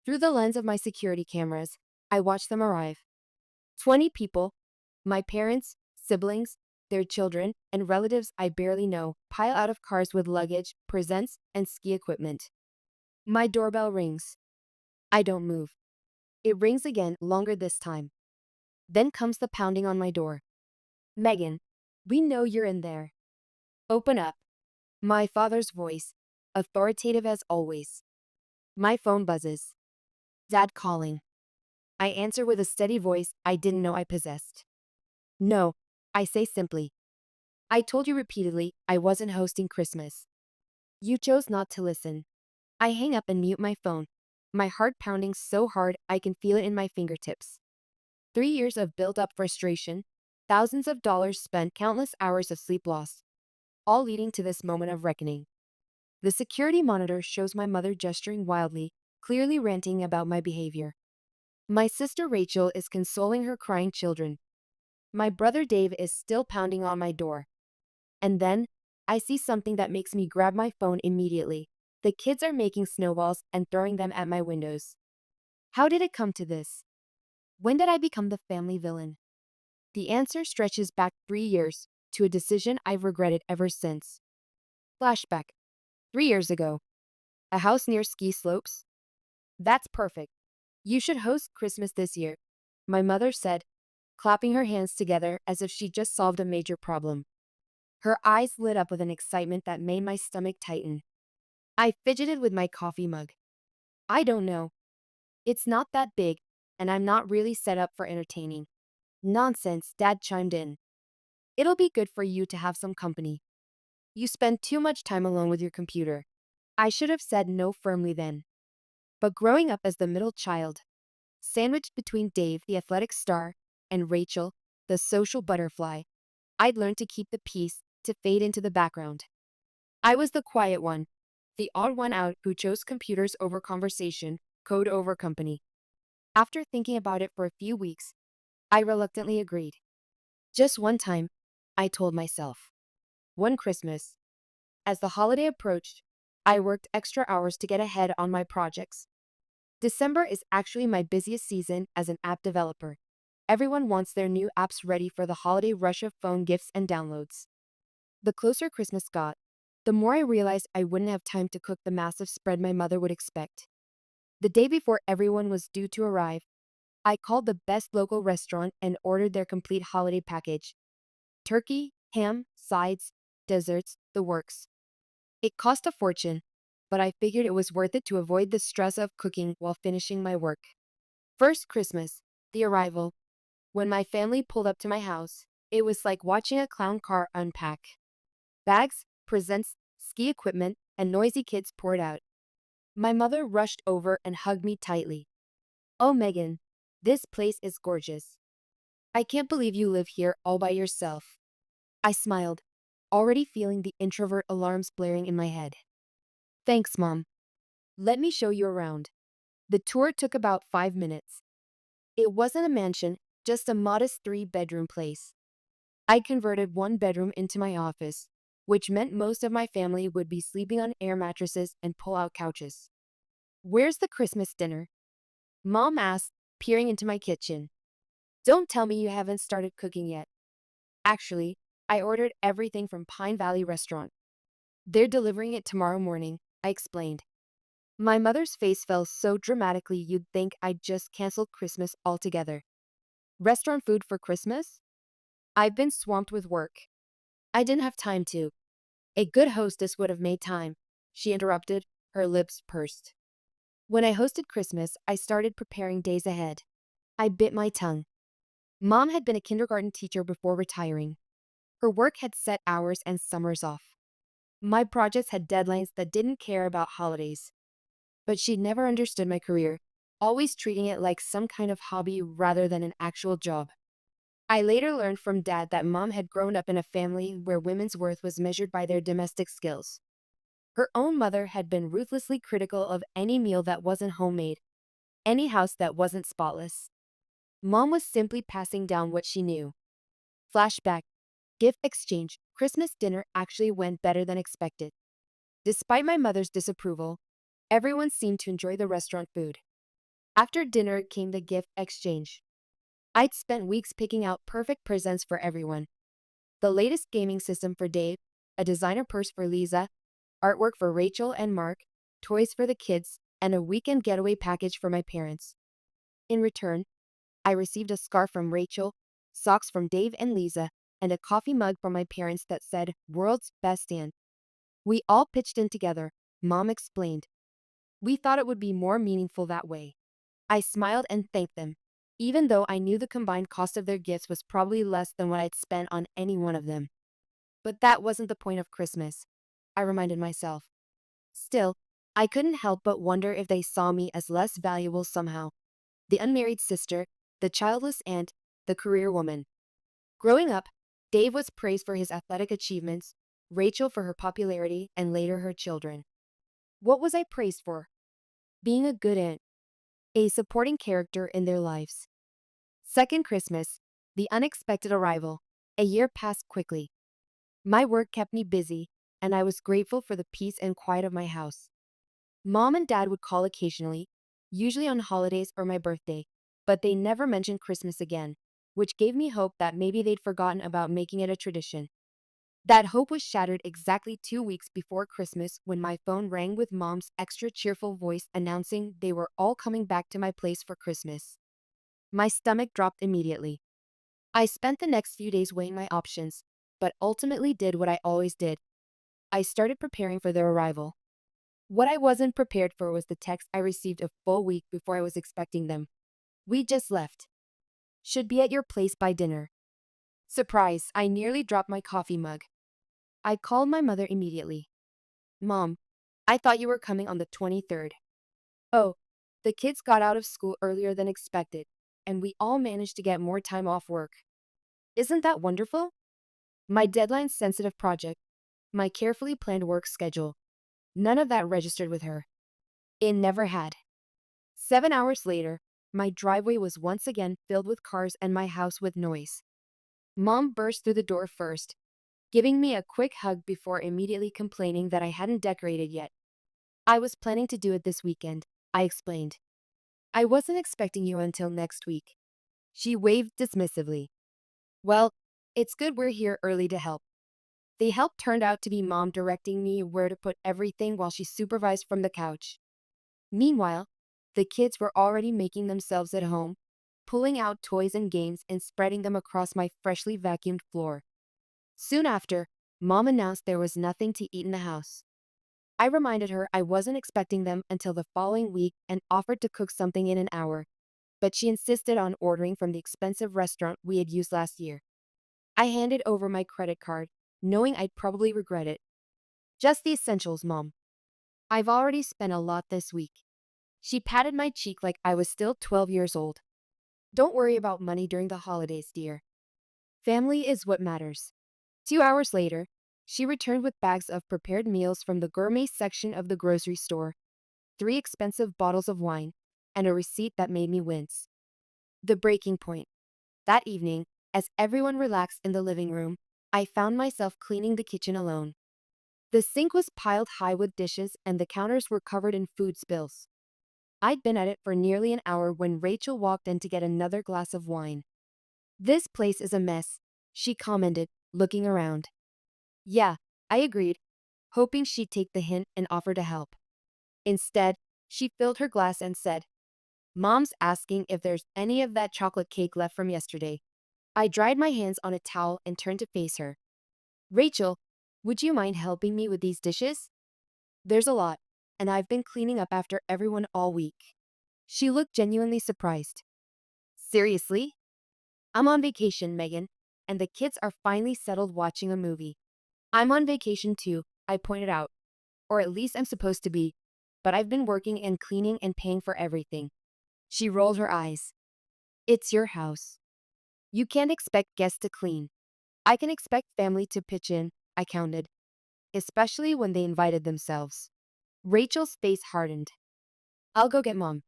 Through the lens of my security cameras, I watch them arrive. 20 people, my parents, siblings, their children, and relatives I barely know, pile out of cars with luggage, presents, and ski equipment. My doorbell rings. I don't move. It rings again, longer this time. Then comes the pounding on my door. Megan, we know you're in there. Open up. My father's voice, authoritative as always. My phone buzzes. Dad calling. I answer with a steady voice I didn't know I possessed. No, I say simply. I told you repeatedly I wasn't hosting Christmas. You chose not to listen. I hang up and mute my phone, my heart pounding so hard I can feel it in my fingertips. 3 years of built-up frustration, thousands of dollars spent, countless hours of sleep lost, all leading to this moment of reckoning. The security monitor shows my mother gesturing wildly, clearly ranting about my behavior. My sister Rachel is consoling her crying children. My brother Dave is still pounding on my door. And then, I see something that makes me grab my phone immediately. The kids are making snowballs and throwing them at my windows. How did it come to this? When did I become the family villain? The answer stretches back 3 years, to a decision I've regretted ever since. Flashback. 3 years ago. A house near ski slopes? That's perfect. You should host Christmas this year, my mother said, clapping her hands together as if she just solved a major problem. Her eyes lit up with an excitement that made my stomach tighten. I fidgeted with my coffee mug. I don't know. It's not that big, and I'm not really set up for entertaining. Nonsense, Dad chimed in. It'll be good for you to have some company. You spend too much time alone with your computer. I should have said no firmly then. But growing up as the middle child, sandwiched between Dave, the athletic star, and Rachel, the social butterfly, I'd learned to keep the peace, to fade into the background. I was the quiet one, the odd one out who chose computers over conversation, code over company. After thinking about it for a few weeks, I reluctantly agreed. Just one time, I told myself. One Christmas. As the holiday approached, I worked extra hours to get ahead on my projects. December is actually my busiest season as an app developer. Everyone wants their new apps ready for the holiday rush of phone gifts and downloads. The closer Christmas got, the more I realized I wouldn't have time to cook the massive spread my mother would expect. The day before everyone was due to arrive, I called the best local restaurant and ordered their complete holiday package. Turkey, ham, sides, desserts, the works. It cost a fortune, but I figured it was worth it to avoid the stress of cooking while finishing my work. First Christmas, the arrival. When my family pulled up to my house, it was like watching a clown car unpack. Bags, presents, ski equipment, and noisy kids poured out. My mother rushed over and hugged me tightly. Oh, Megan, this place is gorgeous. I can't believe you live here all by yourself. I smiled, already feeling the introvert alarms blaring in my head. Thanks, Mom. Let me show you around. The tour took about 5 minutes. It wasn't a mansion, just a modest 3-bedroom place. I converted one bedroom into my office, which meant most of my family would be sleeping on air mattresses and pull-out couches. Where's the Christmas dinner? Mom asked, peering into my kitchen. Don't tell me you haven't started cooking yet. Actually, I ordered everything from Pine Valley Restaurant. They're delivering it tomorrow morning, I explained. My mother's face fell so dramatically you'd think I'd just canceled Christmas altogether. Restaurant food for Christmas? I've been swamped with work. I didn't have time to. A good hostess would have made time, she interrupted, her lips pursed. When I hosted Christmas, I started preparing days ahead. I bit my tongue. Mom had been a kindergarten teacher before retiring. Her work had set hours and summers off. My projects had deadlines that didn't care about holidays. But she'd never understood my career, always treating it like some kind of hobby rather than an actual job. I later learned from Dad that Mom had grown up in a family where women's worth was measured by their domestic skills. Her own mother had been ruthlessly critical of any meal that wasn't homemade, any house that wasn't spotless. Mom was simply passing down what she knew. Flashback. Gift exchange. Christmas dinner actually went better than expected. Despite my mother's disapproval, everyone seemed to enjoy the restaurant food. After dinner came the gift exchange. I'd spent weeks picking out perfect presents for everyone. The latest gaming system for Dave, a designer purse for Lisa, artwork for Rachel and Mark, toys for the kids, and a weekend getaway package for my parents. In return, I received a scarf from Rachel, socks from Dave and Lisa, and a coffee mug from my parents that said, "World's Best Aunt." We all pitched in together, Mom explained. We thought it would be more meaningful that way. I smiled and thanked them, even though I knew the combined cost of their gifts was probably less than what I'd spent on any one of them. But that wasn't the point of Christmas, I reminded myself. Still, I couldn't help but wonder if they saw me as less valuable somehow. The unmarried sister, the childless aunt, the career woman. Growing up, Dave was praised for his athletic achievements, Rachel for her popularity, and later her children. What was I praised for? Being a good aunt, a supporting character in their lives. Second Christmas, the unexpected arrival. A year passed quickly. My work kept me busy, and I was grateful for the peace and quiet of my house. Mom and Dad would call occasionally, usually on holidays or my birthday, but they never mentioned Christmas again, which gave me hope that maybe they'd forgotten about making it a tradition. That hope was shattered exactly 2 weeks before Christmas when my phone rang with Mom's extra cheerful voice announcing they were all coming back to my place for Christmas. My stomach dropped immediately. I spent the next few days weighing my options, but ultimately did what I always did. I started preparing for their arrival. What I wasn't prepared for was the text I received a full week before I was expecting them. "We just left. Should be at your place by dinner." Surprise, I nearly dropped my coffee mug. I called my mother immediately. "Mom, I thought you were coming on the 23rd. Oh, the kids got out of school earlier than expected, and we all managed to get more time off work. Isn't that wonderful?" My deadline-sensitive project, my carefully planned work schedule, none of that registered with her. It never had. 7 hours later, my driveway was once again filled with cars and my house with noise. Mom burst through the door first, giving me a quick hug before immediately complaining that I hadn't decorated yet. "I was planning to do it this weekend," I explained. "I wasn't expecting you until next week." She waved dismissively. "Well, it's good we're here early to help." The help turned out to be Mom directing me where to put everything while she supervised from the couch. Meanwhile, the kids were already making themselves at home, pulling out toys and games and spreading them across my freshly vacuumed floor. Soon after, Mom announced there was nothing to eat in the house. I reminded her I wasn't expecting them until the following week and offered to cook something in an hour, but she insisted on ordering from the expensive restaurant we had used last year. I handed over my credit card, knowing I'd probably regret it. "Just the essentials, Mom. I've already spent a lot this week." She patted my cheek like I was still 12 years old. "Don't worry about money during the holidays, dear. Family is what matters." 2 hours later, she returned with bags of prepared meals from the gourmet section of the grocery store, 3 expensive bottles of wine, and a receipt that made me wince. The breaking point. That evening, as everyone relaxed in the living room, I found myself cleaning the kitchen alone. The sink was piled high with dishes and the counters were covered in food spills. I'd been at it for nearly an hour when Rachel walked in to get another glass of wine. "This place is a mess," she commented, looking around. "Yeah," I agreed, hoping she'd take the hint and offer to help. Instead, she filled her glass and said, "Mom's asking if there's any of that chocolate cake left from yesterday." I dried my hands on a towel and turned to face her. "Rachel, would you mind helping me with these dishes? There's a lot, and I've been cleaning up after everyone all week." She looked genuinely surprised. "Seriously? I'm on vacation, Megan, and the kids are finally settled watching a movie." "I'm on vacation too," I pointed out. "Or at least I'm supposed to be. But I've been working and cleaning and paying for everything." She rolled her eyes. "It's your house. You can't expect guests to clean." "I can expect family to pitch in," I countered, "especially when they invited themselves." Rachel's face hardened. "I'll go get Mom."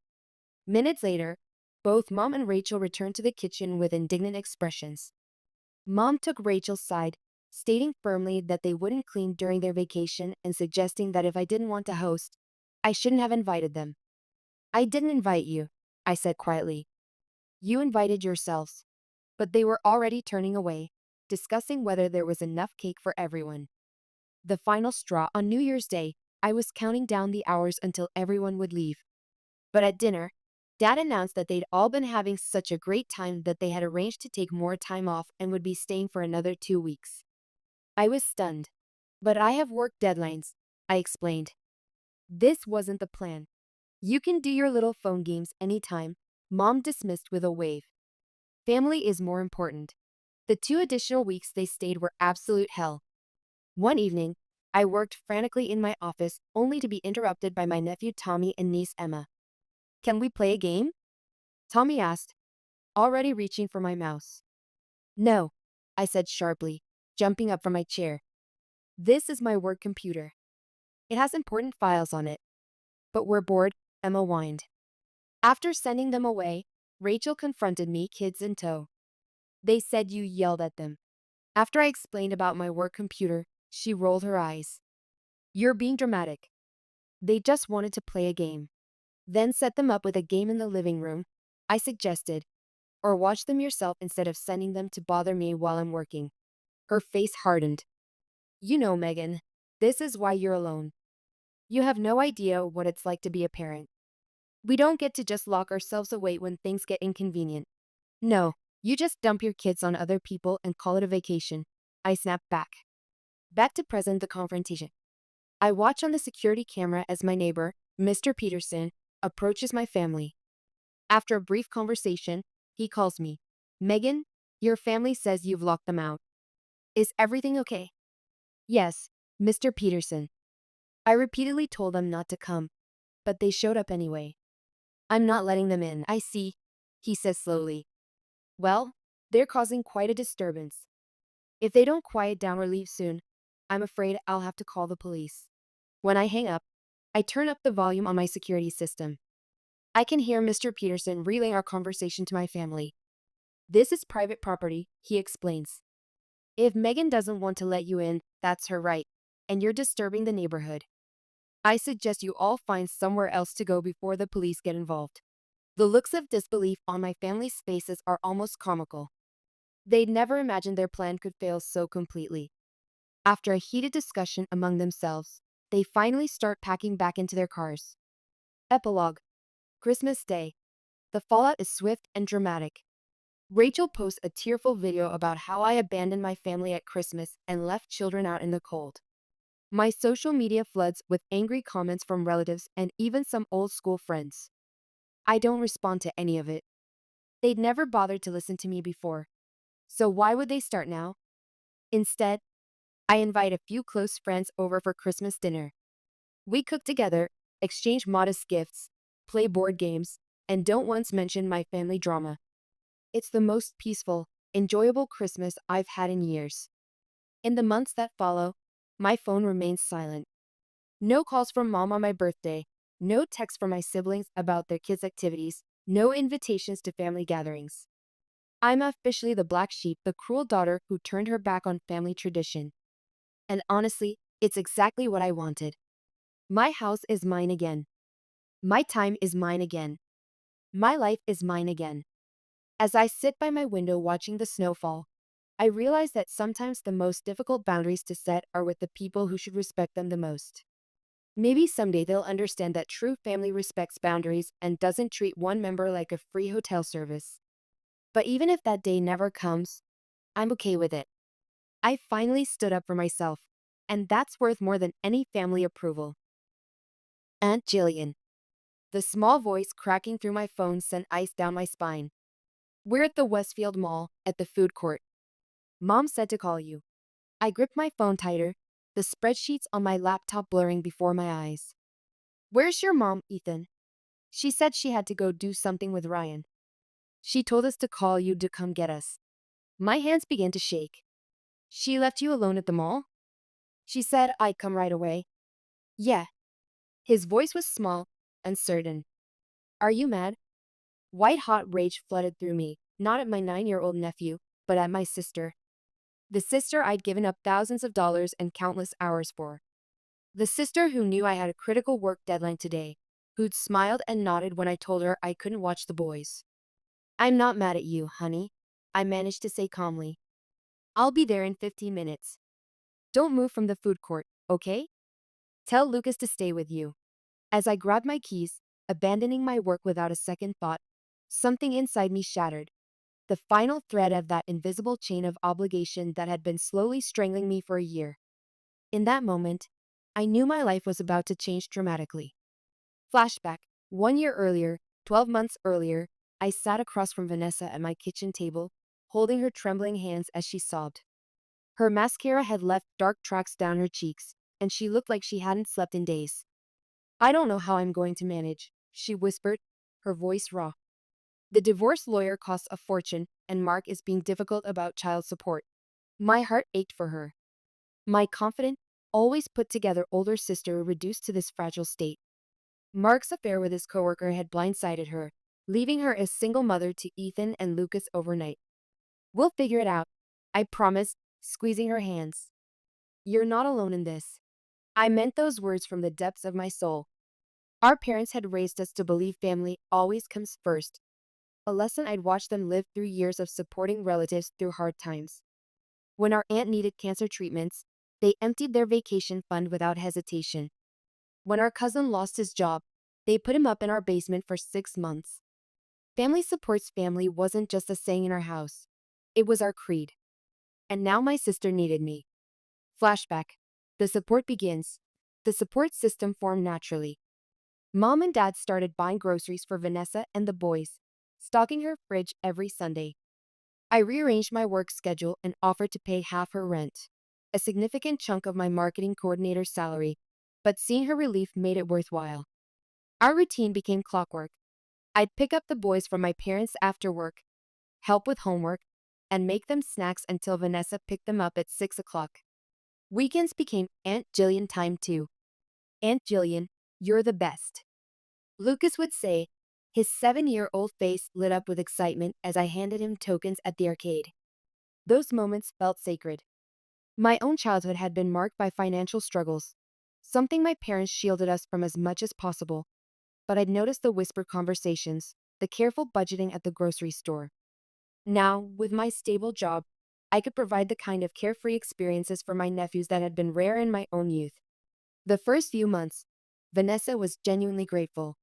Minutes later, both Mom and Rachel returned to the kitchen with indignant expressions. Mom took Rachel's side, stating firmly that they wouldn't clean during their vacation and suggesting that if I didn't want to host, I shouldn't have invited them. "I didn't invite you," I said quietly. You invited yourselves. But they were already turning away, discussing whether there was enough cake for everyone. The final straw on New Year's Day, I was counting down the hours until everyone would leave. But at dinner, Dad announced that they'd all been having such a great time that they had arranged to take more time off and would be staying for another 2 weeks. I was stunned. But I have work deadlines, I explained. This wasn't the plan. You can do your little phone games anytime, Mom dismissed with a wave. Family is more important. The 2 additional weeks they stayed were absolute hell. One evening, I worked frantically in my office only to be interrupted by my nephew Tommy and niece Emma. Can we play a game? Tommy asked, already reaching for my mouse. No, I said sharply, jumping up from my chair. This is my work computer. It has important files on it. But we're bored, Emma whined. After sending them away, Rachel confronted me, kids in tow. They said you yelled at them. After I explained about my work computer, she rolled her eyes. You're being dramatic. They just wanted to play a game. Then set them up with a game in the living room, I suggested, or watch them yourself instead of sending them to bother me while I'm working. Her face hardened. You know, Megan, this is why you're alone. You have no idea what it's like to be a parent. We don't get to just lock ourselves away when things get inconvenient. No, you just dump your kids on other people and call it a vacation. I snapped back. Back to present the confrontation. I watch on the security camera as my neighbor, Mr. Peterson, approaches my family. After a brief conversation, he calls me. Megan, your family says you've locked them out. Is everything okay? Yes, Mr. Peterson. I repeatedly told them not to come, but they showed up anyway. I'm not letting them in, I see, he says slowly. Well, they're causing quite a disturbance. If they don't quiet down or leave soon, I'm afraid I'll have to call the police. When I hang up, I turn up the volume on my security system. I can hear Mr. Peterson relaying our conversation to my family. This is private property, he explains. If Megan doesn't want to let you in, that's her right, and you're disturbing the neighborhood. I suggest you all find somewhere else to go before the police get involved. The looks of disbelief on my family's faces are almost comical. They'd never imagined their plan could fail so completely. After a heated discussion among themselves, they finally start packing back into their cars. Epilogue. Christmas Day. The fallout is swift and dramatic. Rachel posts a tearful video about how I abandoned my family at Christmas and left children out in the cold. My social media floods with angry comments from relatives and even some old school friends. I don't respond to any of it. They'd never bothered to listen to me before. So why would they start now? Instead, I invite a few close friends over for Christmas dinner. We cook together, exchange modest gifts, play board games, and don't once mention my family drama. It's the most peaceful, enjoyable Christmas I've had in years. In the months that follow, my phone remains silent. No calls from Mom on my birthday, no texts from my siblings about their kids' activities, no invitations to family gatherings. I'm officially the black sheep, the cruel daughter who turned her back on family tradition. And honestly, it's exactly what I wanted. My house is mine again. My time is mine again. My life is mine again. As I sit by my window watching the snow fall, I realize that sometimes the most difficult boundaries to set are with the people who should respect them the most. Maybe someday they'll understand that true family respects boundaries and doesn't treat one member like a free hotel service. But even if that day never comes, I'm okay with it. I finally stood up for myself, and that's worth more than any family approval. Aunt Jillian. The small voice cracking through my phone sent ice down my spine. We're at the Westfield Mall, at the food court. Mom said to call you. I gripped my phone tighter, the spreadsheets on my laptop blurring before my eyes. Where's your mom, Ethan? She said she had to go do something with Ryan. She told us to call you to come get us. My hands began to shake. She left you alone at the mall? She said I'd come right away. Yeah. His voice was small, uncertain. Are you mad? White-hot rage flooded through me, not at my 9-year-old nephew, but at my sister. The sister I'd given up thousands of dollars and countless hours for. The sister who knew I had a critical work deadline today, who'd smiled and nodded when I told her I couldn't watch the boys. "I'm not mad at you, honey," I managed to say calmly. "I'll be there in 15 minutes. Don't move from the food court, okay? Tell Lucas to stay with you." As I grabbed my keys, abandoning my work without a second thought, something inside me shattered. The final thread of that invisible chain of obligation that had been slowly strangling me for a year. In that moment, I knew my life was about to change dramatically. Flashback. 1 year earlier, 12 months earlier, I sat across from Vanessa at my kitchen table, holding her trembling hands as she sobbed. Her mascara had left dark tracks down her cheeks, and she looked like she hadn't slept in days. "I don't know how I'm going to manage," she whispered, her voice raw. "The divorce lawyer costs a fortune, and Mark is being difficult about child support." My heart ached for her. My confident, always put together older sister reduced to this fragile state. Mark's affair with his coworker had blindsided her, leaving her a single mother to Ethan and Lucas overnight. "We'll figure it out," I promised, squeezing her hands. "You're not alone in this." I meant those words from the depths of my soul. Our parents had raised us to believe family always comes first, a lesson I'd watched them live through years of supporting relatives through hard times. When our aunt needed cancer treatments, they emptied their vacation fund without hesitation. When our cousin lost his job, they put him up in our basement for 6 months. Family supports family wasn't just a saying in our house. It was our creed. And now my sister needed me. Flashback. The support begins. The support system formed naturally. Mom and Dad started buying groceries for Vanessa and the boys, stocking her fridge every Sunday. I rearranged my work schedule and offered to pay half her rent, a significant chunk of my marketing coordinator's salary, but seeing her relief made it worthwhile. Our routine became clockwork. I'd pick up the boys from my parents after work, help with homework, and make them snacks until Vanessa picked them up at 6 o'clock. Weekends became Aunt Jillian time too. "Aunt Jillian, you're the best," Lucas would say, his 7-year-old face lit up with excitement as I handed him tokens at the arcade. Those moments felt sacred. My own childhood had been marked by financial struggles, something my parents shielded us from as much as possible, but I'd noticed the whispered conversations, the careful budgeting at the grocery store. Now, with my stable job, I could provide the kind of carefree experiences for my nephews that had been rare in my own youth. The first few months, Vanessa was genuinely grateful.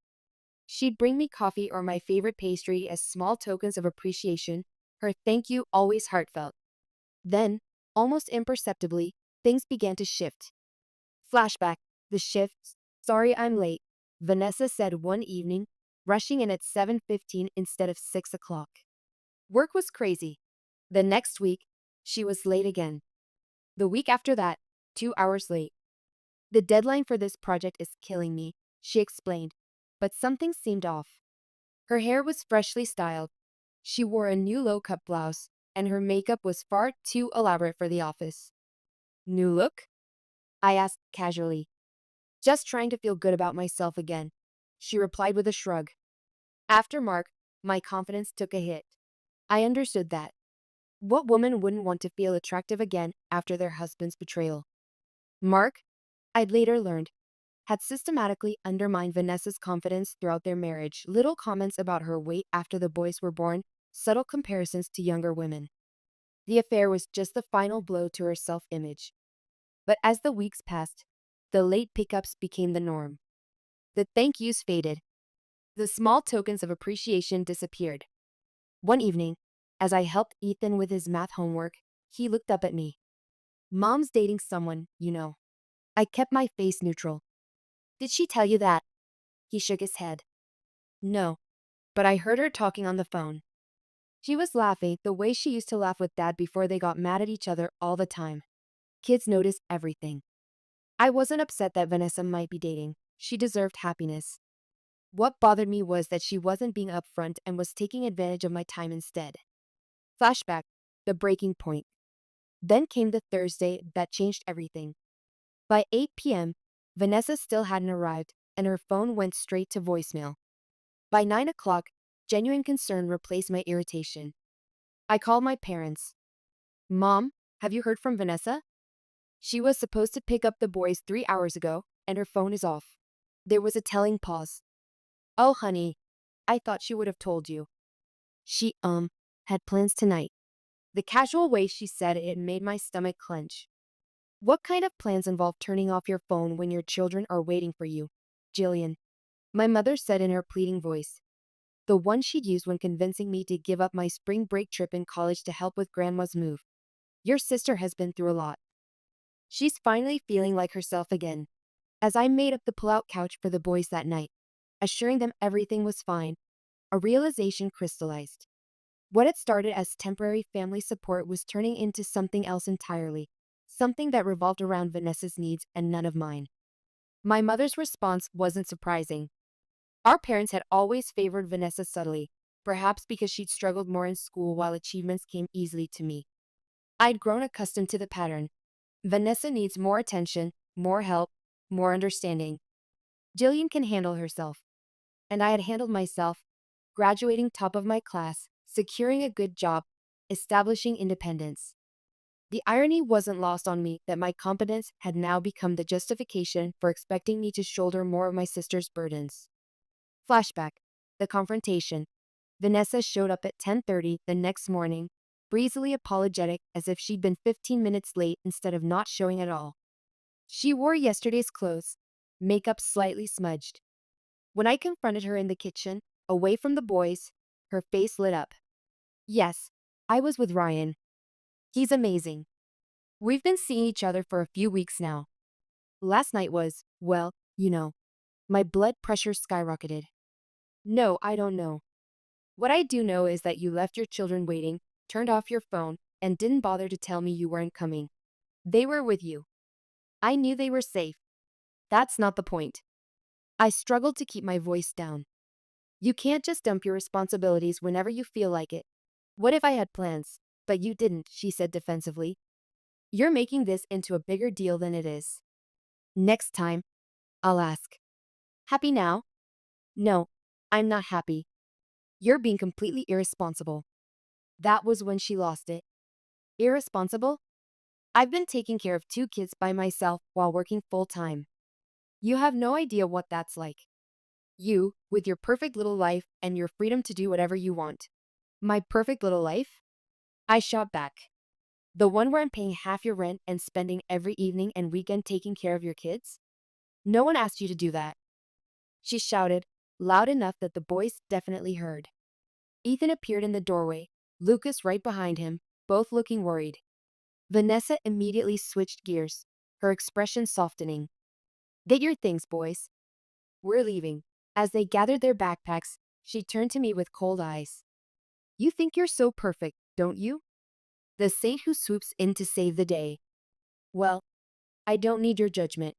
She'd bring me coffee or my favorite pastry as small tokens of appreciation, her thank you always heartfelt. Then, almost imperceptibly, things began to shift. Flashback. The shift. "Sorry I'm late," Vanessa said one evening, rushing in at 7:15 instead of 6 o'clock. Work was crazy. The next week, she was late again. The week after that, 2 hours late. "The deadline for this project is killing me," she explained, but something seemed off. Her hair was freshly styled. She wore a new low-cut blouse, and her makeup was far too elaborate for the office. "New look?" I asked casually. "Just trying to feel good about myself again," she replied with a shrug. After Mark, my confidence took a hit. I understood that. What woman wouldn't want to feel attractive again after their husband's betrayal? Mark, I'd later learned, had systematically undermined Vanessa's confidence throughout their marriage. Little comments about her weight after the boys were born, subtle comparisons to younger women. The affair was just the final blow to her self-image. But as the weeks passed, the late pickups became the norm. The thank yous faded. The small tokens of appreciation disappeared. One evening, as I helped Ethan with his math homework, he looked up at me. "Mom's dating someone, you know." I kept my face neutral. "Did she tell you that?" He shook his head. "No, but I heard her talking on the phone." She was laughing the way she used to laugh with Dad before they got mad at each other all the time. Kids notice everything. I wasn't upset that Vanessa might be dating. She deserved happiness. What bothered me was that she wasn't being upfront and was taking advantage of my time instead. Flashback. The breaking point. Then came the Thursday that changed everything. By 8 p.m., Vanessa still hadn't arrived, and her phone went straight to voicemail. By 9 o'clock, genuine concern replaced my irritation. I called my parents. "Mom, have you heard from Vanessa? She was supposed to pick up the boys 3 hours ago, and her phone is off." There was a telling pause. Oh, honey, I thought she would have told you. She, had plans tonight. The casual way she said it made my stomach clench. What kind of plans involve turning off your phone when your children are waiting for you? Jillian, my mother said in her pleading voice. The one she'd used when convincing me to give up my spring break trip in college to help with Grandma's move. Your sister has been through a lot. She's finally feeling like herself again. As I made up the pull-out couch for the boys that night, assuring them everything was fine, a realization crystallized. What had started as temporary family support was turning into something else entirely, something that revolved around Vanessa's needs and none of mine. My mother's response wasn't surprising. Our parents had always favored Vanessa subtly, perhaps because she'd struggled more in school while achievements came easily to me. I'd grown accustomed to the pattern. Vanessa needs more attention, more help, more understanding. Jillian can handle herself. And I had handled myself, graduating top of my class, securing a good job, establishing independence. The irony wasn't lost on me that my competence had now become the justification for expecting me to shoulder more of my sister's burdens. Flashback. The confrontation. Vanessa showed up at 10:30 the next morning, breezily apologetic as if she'd been 15 minutes late instead of not showing at all. She wore yesterday's clothes, makeup slightly smudged. When I confronted her in the kitchen, away from the boys, her face lit up. Yes, I was with Ryan. He's amazing. We've been seeing each other for a few weeks now. Last night was, well, my blood pressure skyrocketed. No, I don't know. What I do know is that you left your children waiting, turned off your phone, and didn't bother to tell me you weren't coming. They were with you. I knew they were safe. That's not the point. I struggled to keep my voice down. You can't just dump your responsibilities whenever you feel like it. What if I had plans? But you didn't, she said defensively. You're making this into a bigger deal than it is. Next time, I'll ask. Happy now? No, I'm not happy. You're being completely irresponsible. That was when she lost it. Irresponsible? I've been taking care of 2 kids by myself while working full time. You have no idea what that's like. You, with your perfect little life and your freedom to do whatever you want. My perfect little life? I shot back. The one where I'm paying half your rent and spending every evening and weekend taking care of your kids? No one asked you to do that. She shouted, loud enough that the boys definitely heard. Ethan appeared in the doorway, Lucas right behind him, both looking worried. Vanessa immediately switched gears, her expression softening. Get your things, boys. We're leaving. As they gathered their backpacks, she turned to me with cold eyes. You think you're so perfect, don't you? The saint who swoops in to save the day. Well, I don't need your judgment.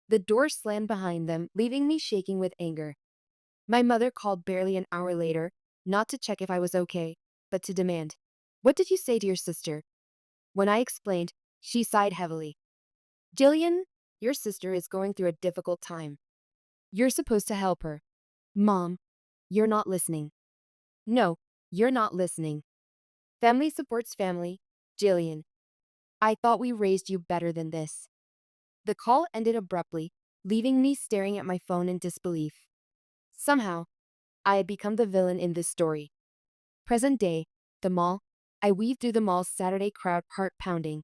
The door slammed behind them, leaving me shaking with anger. My mother called barely an hour later, not to check if I was okay, but to demand. What did you say to your sister? When I explained, she sighed heavily. Jillian, your sister is going through a difficult time. You're supposed to help her. Mom, you're not listening. No, you're not listening. Family supports family, Jillian. I thought we raised you better than this. The call ended abruptly, leaving me staring at my phone in disbelief. Somehow, I had become the villain in this story. Present day, the mall. I weaved through the mall's Saturday crowd, heart pounding.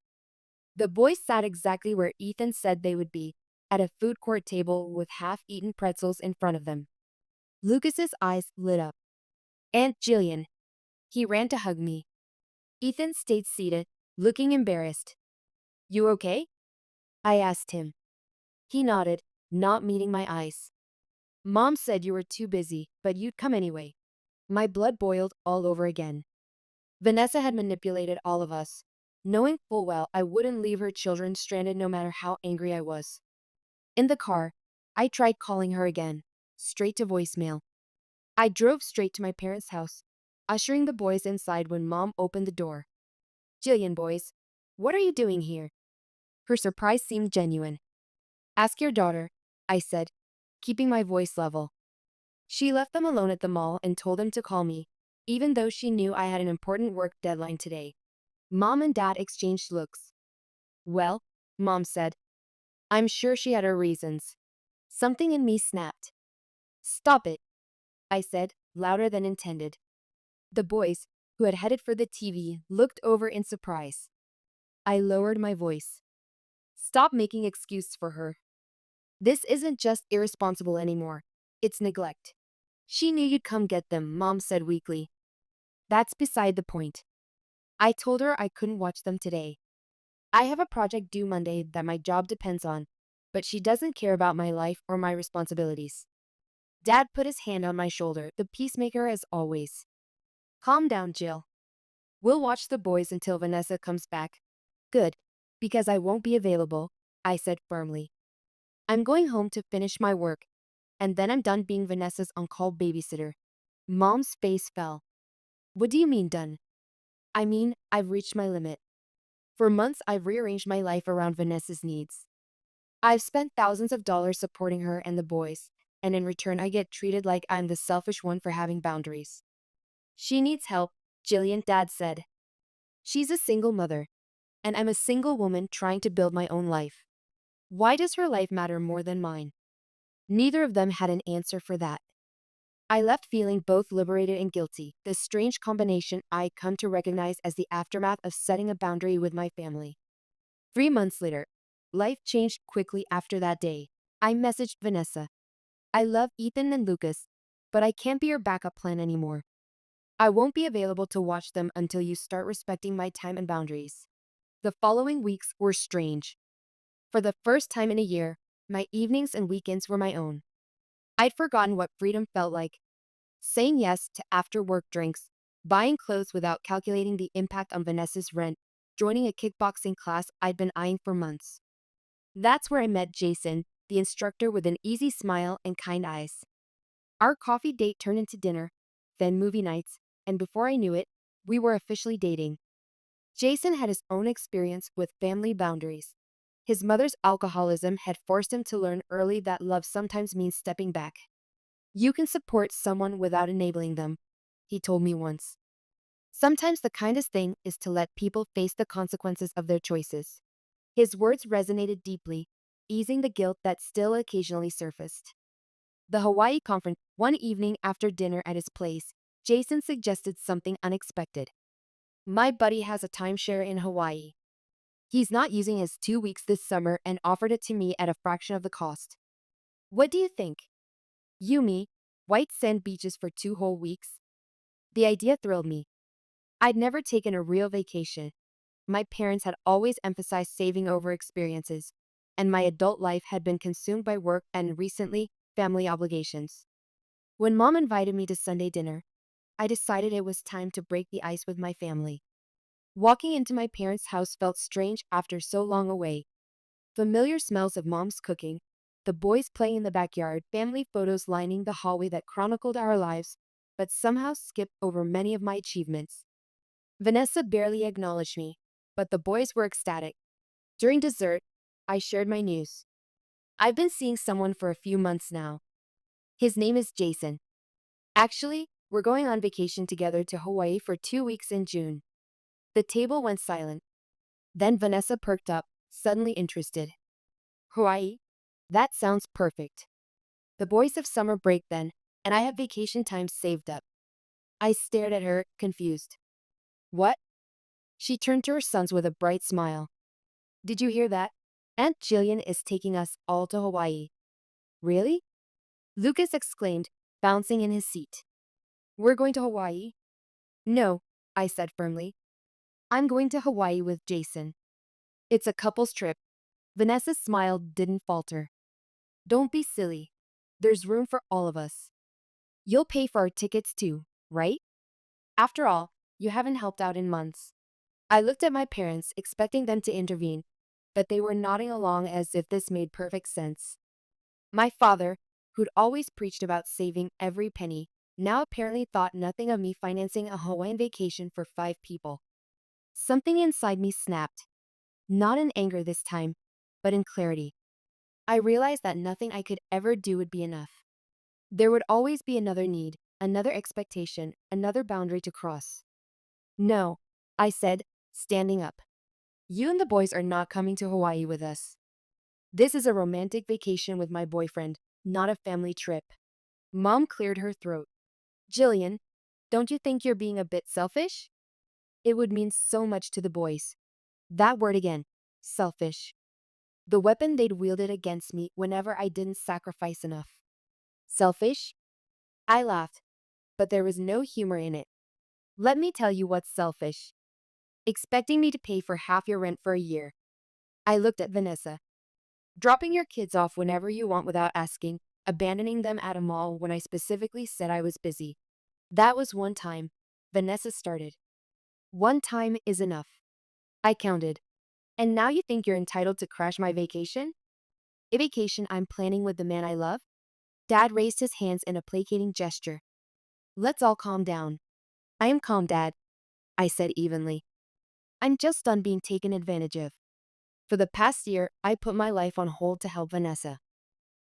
The boys sat exactly where Ethan said they would be, at a food court table with half-eaten pretzels in front of them. Lucas's eyes lit up. Aunt Jillian. He ran to hug me. Ethan stayed seated, looking embarrassed. You okay? I asked him. He nodded, not meeting my eyes. Mom said you were too busy, but you'd come anyway. My blood boiled all over again. Vanessa had manipulated all of us, knowing full well I wouldn't leave her children stranded no matter how angry I was. In the car, I tried calling her again, straight to voicemail. I drove straight to my parents' house, ushering the boys inside when Mom opened the door. Jillian, boys, what are you doing here? Her surprise seemed genuine. Ask your daughter, I said, keeping my voice level. She left them alone at the mall and told them to call me, even though she knew I had an important work deadline today. Mom and Dad exchanged looks. Well, Mom said. I'm sure she had her reasons. Something in me snapped. Stop it. I said, louder than intended. The boys, who had headed for the TV, looked over in surprise. I lowered my voice. Stop making excuses for her. This isn't just irresponsible anymore. It's neglect. She knew you'd come get them, Mom said weakly. That's beside the point. I told her I couldn't watch them today. I have a project due Monday that my job depends on, but she doesn't care about my life or my responsibilities. Dad put his hand on my shoulder, the peacemaker as always. Calm down, Jill. We'll watch the boys until Vanessa comes back. Good, because I won't be available, I said firmly. I'm going home to finish my work, and then I'm done being Vanessa's on-call babysitter. Mom's face fell. What do you mean done? I mean, I've reached my limit. For months, I've rearranged my life around Vanessa's needs. I've spent thousands of dollars supporting her and the boys, and in return, I get treated like I'm the selfish one for having boundaries. She needs help, Jillian, Dad said. She's a single mother, and I'm a single woman trying to build my own life. Why does her life matter more than mine? Neither of them had an answer for that. I left feeling both liberated and guilty, this strange combination I'd come to recognize as the aftermath of setting a boundary with my family. 3 months later, life changed quickly after that day. I messaged Vanessa. I love Ethan and Lucas, but I can't be your backup plan anymore. I won't be available to watch them until you start respecting my time and boundaries. The following weeks were strange. For the first time in a year, my evenings and weekends were my own. I'd forgotten what freedom felt like. Saying yes to after-work drinks, buying clothes without calculating the impact on Vanessa's rent, joining a kickboxing class I'd been eyeing for months. That's where I met Jason, the instructor with an easy smile and kind eyes. Our coffee date turned into dinner, then movie nights, and before I knew it, we were officially dating. Jason had his own experience with family boundaries. His mother's alcoholism had forced him to learn early that love sometimes means stepping back. You can support someone without enabling them, he told me once. Sometimes the kindest thing is to let people face the consequences of their choices. His words resonated deeply, easing the guilt that still occasionally surfaced. The Hawaii conference, one evening after dinner at his place, Jason suggested something unexpected. My buddy has a timeshare in Hawaii. He's not using his 2 weeks this summer and offered it to me at a fraction of the cost. What do you think? Yumi, white sand beaches for 2 whole weeks? The idea thrilled me. I'd never taken a real vacation. My parents had always emphasized saving over experiences, and my adult life had been consumed by work and, recently, family obligations. When Mom invited me to Sunday dinner, I decided it was time to break the ice with my family. Walking into my parents' house felt strange after so long away. Familiar smells of Mom's cooking, the boys playing in the backyard, family photos lining the hallway that chronicled our lives, but somehow skipped over many of my achievements. Vanessa barely acknowledged me, but the boys were ecstatic. During dessert, I shared my news. I've been seeing someone for a few months now. His name is Jason. Actually, we're going on vacation together to Hawaii for 2 weeks in June. The table went silent. Then Vanessa perked up, suddenly interested. Hawaii? That sounds perfect. The boys have summer break then, and I have vacation time saved up. I stared at her, confused. What? She turned to her sons with a bright smile. Did you hear that? Aunt Jillian is taking us all to Hawaii. Really? Lucas exclaimed, bouncing in his seat. We're going to Hawaii? No, I said firmly. I'm going to Hawaii with Jason. It's a couple's trip. Vanessa's smile didn't falter. Don't be silly. There's room for all of us. You'll pay for our tickets too, right? After all, you haven't helped out in months. I looked at my parents, expecting them to intervene, but they were nodding along as if this made perfect sense. My father, who'd always preached about saving every penny, now apparently thought nothing of me financing a Hawaiian vacation for 5 people. Something inside me snapped. Not in anger this time, but in clarity. I realized that nothing I could ever do would be enough. There would always be another need, another expectation, another boundary to cross. No, I said, standing up. You and the boys are not coming to Hawaii with us. This is a romantic vacation with my boyfriend, not a family trip. Mom cleared her throat. Jillian, don't you think you're being a bit selfish? It would mean so much to the boys. That word again, selfish. The weapon they'd wielded against me whenever I didn't sacrifice enough. Selfish? I laughed, but there was no humor in it. Let me tell you what's selfish. Expecting me to pay for half your rent for a year. I looked at Vanessa. Dropping your kids off whenever you want without asking, abandoning them at a mall when I specifically said I was busy. That was one time. Vanessa started. One time is enough. I counted. And now you think you're entitled to crash my vacation? A vacation I'm planning with the man I love? Dad raised his hands in a placating gesture. Let's all calm down. I am calm, Dad, I said evenly. I'm just done being taken advantage of. For the past year, I put my life on hold to help Vanessa.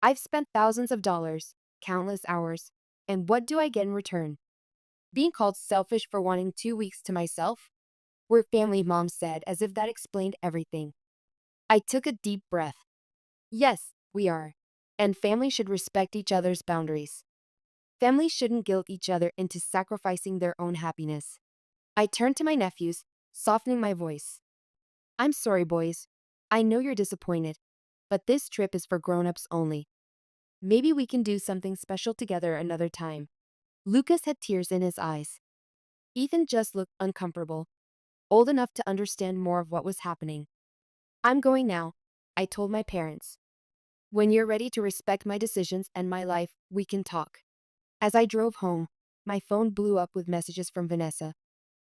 I've spent thousands of dollars, countless hours, and what do I get in return? Being called selfish for wanting 2 weeks to myself? We're family, Mom said, as if that explained everything. I took a deep breath. Yes, we are. And family should respect each other's boundaries. Families shouldn't guilt each other into sacrificing their own happiness. I turned to my nephews, softening my voice. I'm sorry, boys. I know you're disappointed, but this trip is for grown-ups only. Maybe we can do something special together another time. Lucas had tears in his eyes. Ethan just looked uncomfortable, old enough to understand more of what was happening. I'm going now, I told my parents. When you're ready to respect my decisions and my life, we can talk. As I drove home, my phone blew up with messages from Vanessa.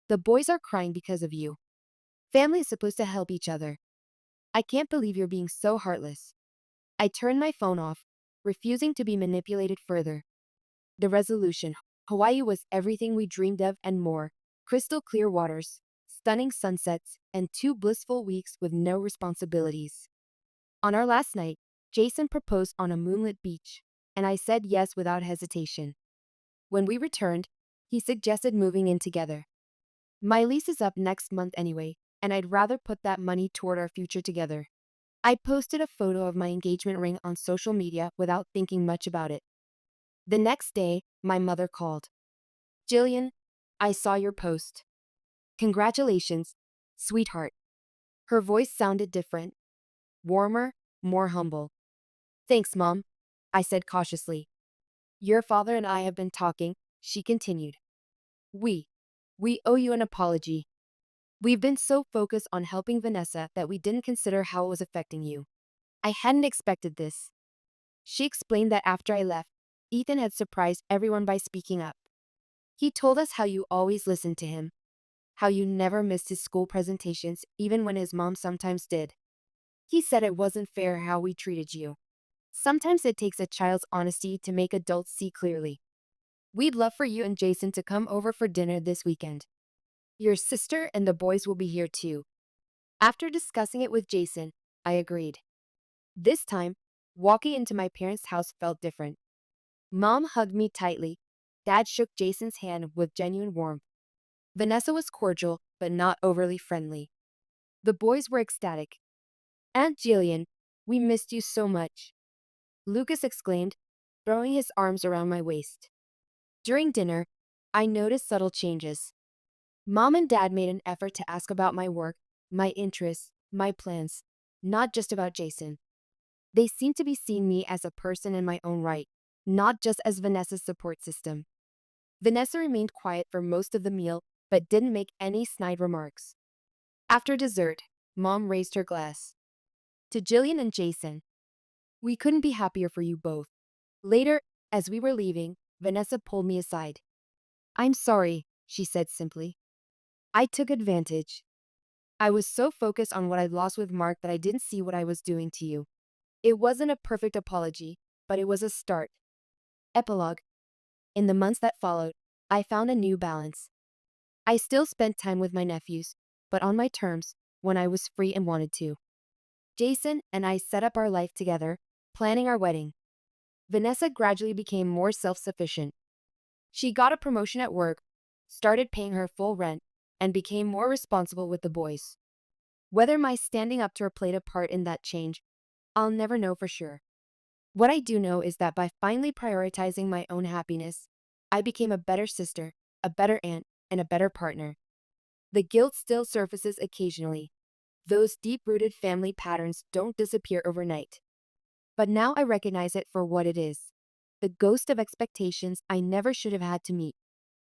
The boys are crying because of you. Family is supposed to help each other. I can't believe you're being so heartless. I turned my phone off, refusing to be manipulated further. The resolution. Hawaii was everything we dreamed of and more. Crystal clear waters, stunning sunsets, and 2 blissful weeks with no responsibilities. On our last night, Jason proposed on a moonlit beach, and I said yes without hesitation. When we returned, he suggested moving in together. My lease is up next month anyway, and I'd rather put that money toward our future together. I posted a photo of my engagement ring on social media without thinking much about it. The next day, my mother called. Jillian, I saw your post. Congratulations, sweetheart. Her voice sounded different, warmer, more humble. Thanks, Mom, I said cautiously. Your father and I have been talking, she continued. We owe you an apology. We've been so focused on helping Vanessa that we didn't consider how it was affecting you. I hadn't expected this. She explained that after I left, Ethan had surprised everyone by speaking up. He told us how you always listened to him, how you never missed his school presentations even when his mom sometimes did. He said it wasn't fair how we treated you. Sometimes it takes a child's honesty to make adults see clearly. We'd love for you and Jason to come over for dinner this weekend. Your sister and the boys will be here too. After discussing it with Jason, I agreed. This time, walking into my parents' house felt different. Mom hugged me tightly. Dad shook Jason's hand with genuine warmth. Vanessa was cordial, but not overly friendly. The boys were ecstatic. Aunt Jillian, we missed you so much, Lucas exclaimed, throwing his arms around my waist. During dinner, I noticed subtle changes. Mom and Dad made an effort to ask about my work, my interests, my plans, not just about Jason. They seemed to be seeing me as a person in my own right, not just as Vanessa's support system. Vanessa remained quiet for most of the meal, but didn't make any snide remarks. After dessert, Mom raised her glass. To Jillian and Jason, we couldn't be happier for you both. Later, as we were leaving, Vanessa pulled me aside. I'm sorry, she said simply. I took advantage. I was so focused on what I'd lost with Mark that I didn't see what I was doing to you. It wasn't a perfect apology, but it was a start. Epilogue. In the months that followed, I found a new balance. I still spent time with my nephews, but on my terms, when I was free and wanted to. Jason and I set up our life together, planning our wedding. Vanessa gradually became more self-sufficient. She got a promotion at work, started paying her full rent, and became more responsible with the boys. Whether my standing up to her played a part in that change, I'll never know for sure. What I do know is that by finally prioritizing my own happiness, I became a better sister, a better aunt, and a better partner. The guilt still surfaces occasionally. Those deep-rooted family patterns don't disappear overnight. But now I recognize it for what it is. The ghost of expectations I never should have had to meet.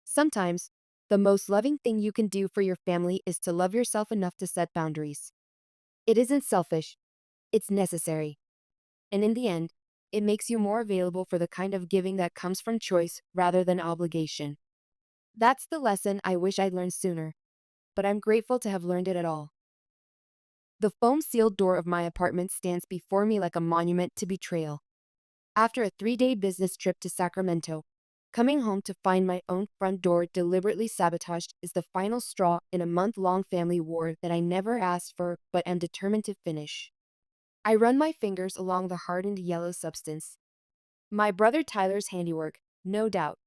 Sometimes, the most loving thing you can do for your family is to love yourself enough to set boundaries. It isn't selfish, it's necessary. And in the end, it makes you more available for the kind of giving that comes from choice rather than obligation. That's the lesson I wish I'd learned sooner, but I'm grateful to have learned it at all. The foam-sealed door of my apartment stands before me like a monument to betrayal. After a 3-day business trip to Sacramento, coming home to find my own front door deliberately sabotaged is the final straw in a month-long family war that I never asked for but am determined to finish. I run my fingers along the hardened yellow substance. My brother Tyler's handiwork, no doubt.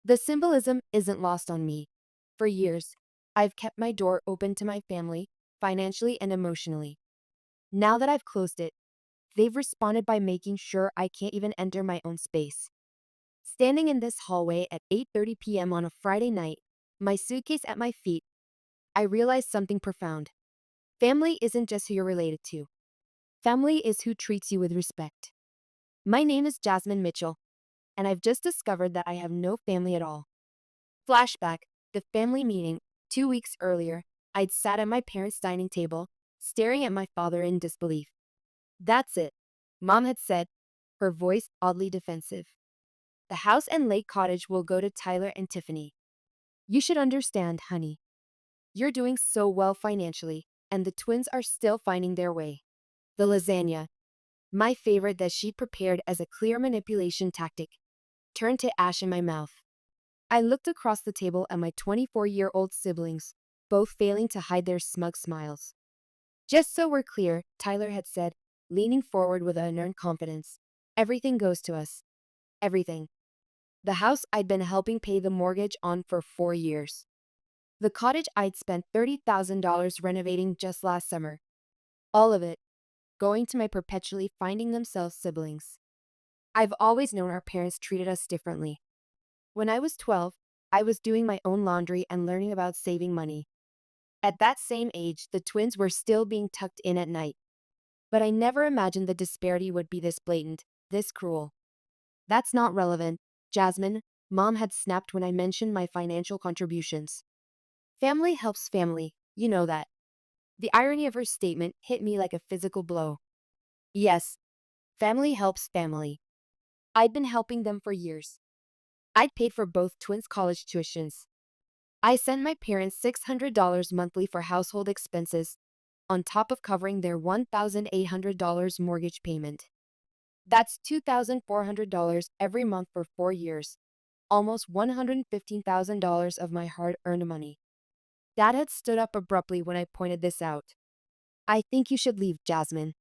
The symbolism isn't lost on me. For years, I've kept my door open to my family, financially and emotionally. Now that I've closed it, they've responded by making sure I can't even enter my own space. Standing in this hallway at 8:30 p.m. on a Friday night, my suitcase at my feet, I realized something profound. Family isn't just who you're related to. Family is who treats you with respect. My name is Jasmine Mitchell, and I've just discovered that I have no family at all. Flashback, the family meeting. 2 weeks earlier, I'd sat at my parents' dining table, staring at my father in disbelief. That's it, Mom had said, her voice oddly defensive. The house and lake cottage will go to Tyler and Tiffany. You should understand, honey. You're doing so well financially, and the twins are still finding their way. The lasagna, my favorite that she'd prepared as a clear manipulation tactic, turned to ash in my mouth. I looked across the table at my 24-year-old siblings, both failing to hide their smug smiles. Just so we're clear, Tyler had said, leaning forward with unearned confidence. Everything goes to us. Everything. The house I'd been helping pay the mortgage on for 4 years. The cottage I'd spent $30,000 renovating just last summer. All of it, going to my perpetually finding themselves siblings. I've always known our parents treated us differently. When I was 12, I was doing my own laundry and learning about saving money. At that same age, the twins were still being tucked in at night. But I never imagined the disparity would be this blatant, this cruel. That's not relevant, Jasmine, Mom had snapped when I mentioned my financial contributions. Family helps family, you know that. The irony of her statement hit me like a physical blow. Yes, family helps family. I'd been helping them for years. I'd paid for both twins' college tuitions. I sent my parents $600 monthly for household expenses, on top of covering their $1,800 mortgage payment. That's $2,400 every month for 4 years, almost $115,000 of my hard-earned money. Dad had stood up abruptly when I pointed this out. I think you should leave, Jasmine.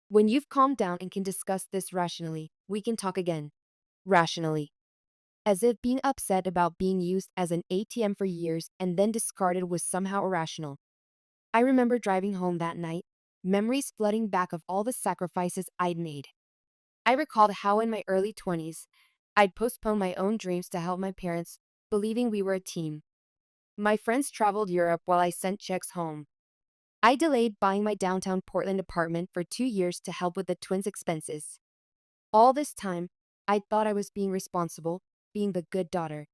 When you've calmed down and can discuss this rationally, we can talk again. Rationally. As if being upset about being used as an ATM for years and then discarded was somehow irrational. I remember driving home that night, memories flooding back of all the sacrifices I'd made. I recalled how in my early 20s, I'd postponed my own dreams to help my parents, believing we were a team. My friends traveled Europe while I sent checks home. I delayed buying my downtown Portland apartment for 2 years to help with the twins' expenses. All this time, I thought I was being responsible, being the good daughter.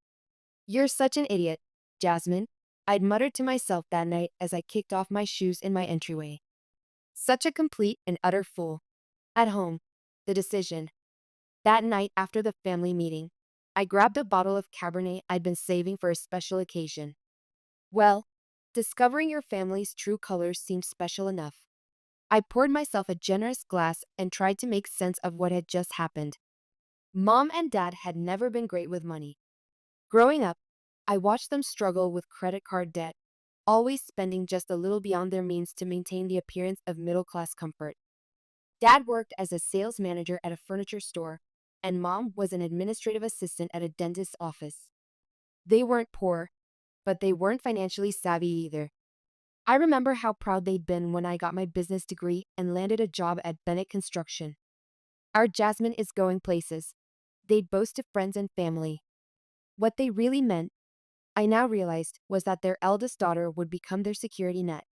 You're such an idiot, Jasmine, I'd muttered to myself that night as I kicked off my shoes in my entryway. Such a complete and utter fool. At home, the decision. That night after the family meeting, I grabbed a bottle of Cabernet I'd been saving for a special occasion. Well, discovering your family's true colors seemed special enough. I poured myself a generous glass and tried to make sense of what had just happened. Mom and Dad had never been great with money. Growing up, I watched them struggle with credit card debt, always spending just a little beyond their means to maintain the appearance of middle-class comfort. Dad worked as a sales manager at a furniture store, and Mom was an administrative assistant at a dentist's office. They weren't poor, but they weren't financially savvy either. I remember how proud they'd been when I got my business degree and landed a job at Bennett Construction. Our Jasmine is going places, they'd boast to friends and family. What they really meant, I now realized, was that their eldest daughter would become their security net.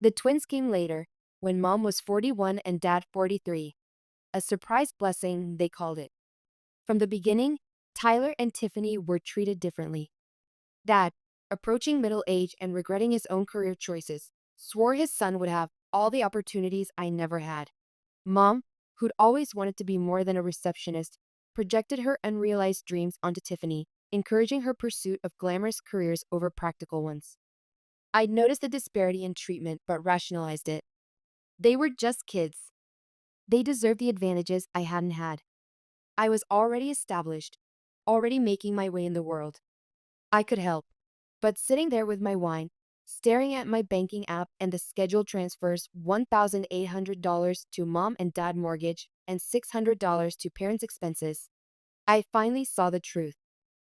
The twins came later, when mom was 41 and dad 43. A surprise blessing, they called it. From the beginning, Tyler and Tiffany were treated differently. Dad, approaching middle age and regretting his own career choices, swore his son would have all the opportunities I never had. Mom, who'd always wanted to be more than a receptionist, projected her unrealized dreams onto Tiffany, encouraging her pursuit of glamorous careers over practical ones. I'd noticed the disparity in treatment but rationalized it. They were just kids. They deserved the advantages I hadn't had. I was already established, already making my way in the world. I could help. But sitting there with my wine, staring at my banking app and the scheduled transfers, $1,800 to mom and dad mortgage and $600 to parents' expenses, I finally saw the truth.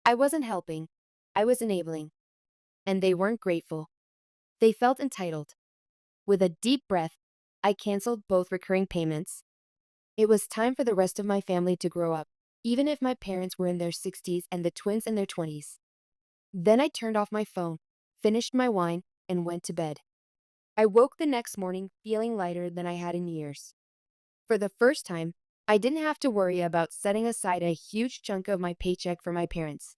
I wasn't helping. I was enabling. And they weren't grateful. They felt entitled. With a deep breath, I canceled both recurring payments. It was time for the rest of my family to grow up, even if my parents were in their 60s and the twins in their 20s. Then I turned off my phone, finished my wine, and went to bed. I woke the next morning feeling lighter than I had in years. For the first time, I didn't have to worry about setting aside a huge chunk of my paycheck for my parents.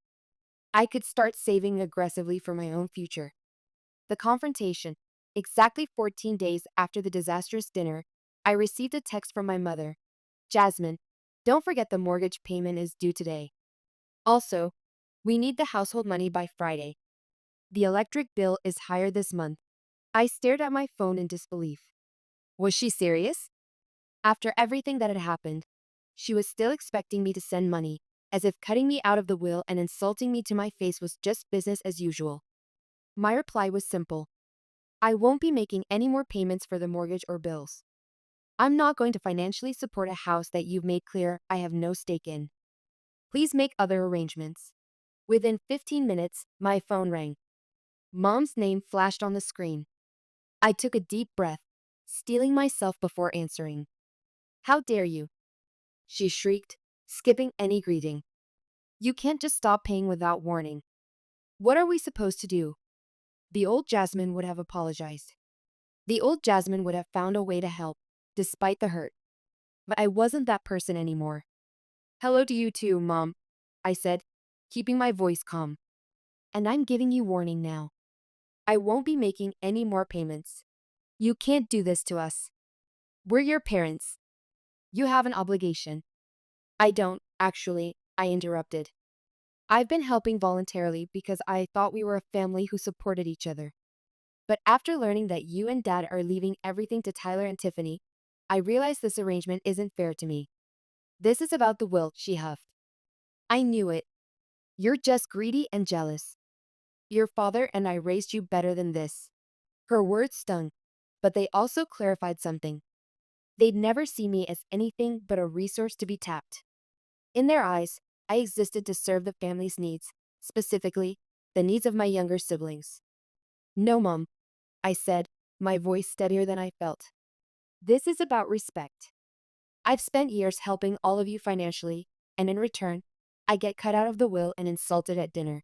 I could start saving aggressively for my own future. The confrontation. Exactly 14 days after the disastrous dinner, I received a text from my mother. Jasmine, don't forget the mortgage payment is due today. Also, we need the household money by Friday. The electric bill is higher this month. I stared at my phone in disbelief. Was she serious? After everything that had happened, she was still expecting me to send money, as if cutting me out of the will and insulting me to my face was just business as usual. My reply was simple. I won't be making any more payments for the mortgage or bills. I'm not going to financially support a house that you've made clear I have no stake in. Please make other arrangements. Within 15 minutes, my phone rang. Mom's name flashed on the screen. I took a deep breath, steeling myself before answering. How dare you? She shrieked, skipping any greeting. You can't just stop paying without warning. What are we supposed to do? The old Jasmine would have apologized. The old Jasmine would have found a way to help, despite the hurt. But I wasn't that person anymore. Hello to you too, Mom, I said, keeping my voice calm. And I'm giving you warning now. I won't be making any more payments. You can't do this to us. We're your parents. You have an obligation. I don't, actually, I interrupted. I've been helping voluntarily because I thought we were a family who supported each other. But after learning that you and Dad are leaving everything to Tyler and Tiffany, I realized this arrangement isn't fair to me. This is about the will, she huffed. I knew it. You're just greedy and jealous. Your father and I raised you better than this. Her words stung, but they also clarified something. They'd never see me as anything but a resource to be tapped. In their eyes, I existed to serve the family's needs, specifically, the needs of my younger siblings. No, Mom, I said, my voice steadier than I felt. This is about respect. I've spent years helping all of you financially, and in return, I get cut out of the will and insulted at dinner.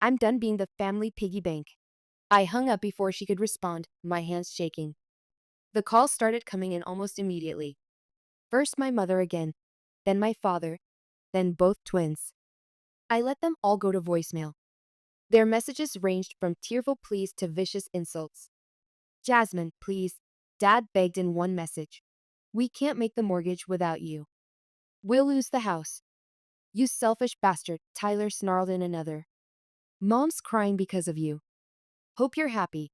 I'm done being the family piggy bank. I hung up before she could respond, my hands shaking. The calls started coming in almost immediately. First my mother again, then my father, then both twins. I let them all go to voicemail. Their messages ranged from tearful pleas to vicious insults. Jasmine, please, Dad begged in one message. We can't make the mortgage without you. We'll lose the house. You selfish bastard, Tyler snarled in another. Mom's crying because of you. Hope you're happy.